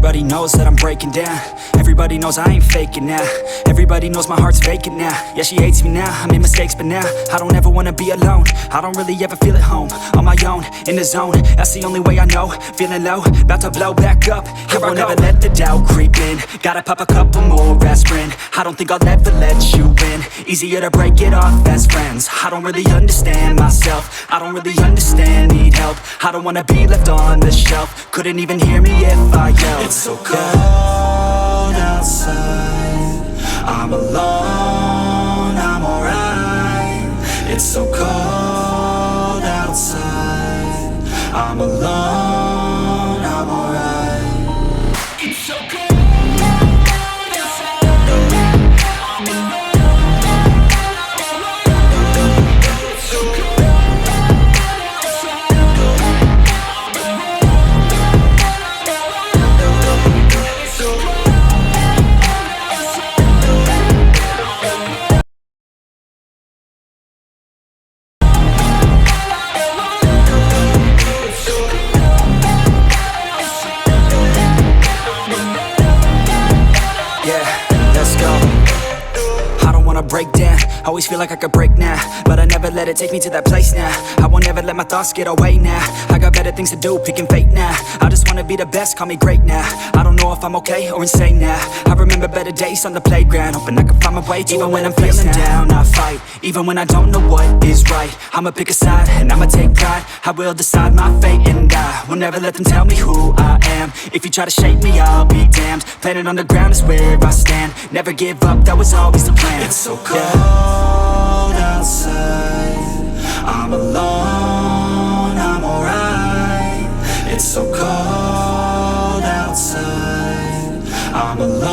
Everybody knows that I'm breaking down. Everybody knows I ain't faking now. Everybody knows my heart's vacant now. Yeah, she hates me now, I made mistakes but now I don't ever wanna be alone. I don't really ever feel at home. On my own, in the zone, that's the only way I know. Feeling low, about to blow back up. Here I won't ever let the doubt creep in. Gotta pop a couple more aspirin. I don't think I'll ever let you in. Easier to break it off as friends. I don't really understand myself. I don't really understand, need help. I don't wanna be left on the shelf. Couldn't even hear me if I yelled. It's so cold outside, I'm alone, I'm alright. It's so cold outside, I'm alone, I'm alright. It's so cold. Break down, always feel like I could break now, but I never let it take me to that place now. I won't ever let my thoughts get away now. I got better things to do, picking fate now. I just wanna be the best, call me great now. I don't know if I'm okay or insane now. I remember better days on the playground, hoping I can find my way. Even when I'm feeling down, I fight. Even when I don't know what is right, I'ma pick a side and I'ma take pride. I will decide my fate and I will never let them tell me who I am. If you try to shake me, I'll be damned. Planet on the ground is where I stand. Never give up, that was always the plan. It's so cold outside, I'm alone, I'm alright. It's so cold outside, I'm alone.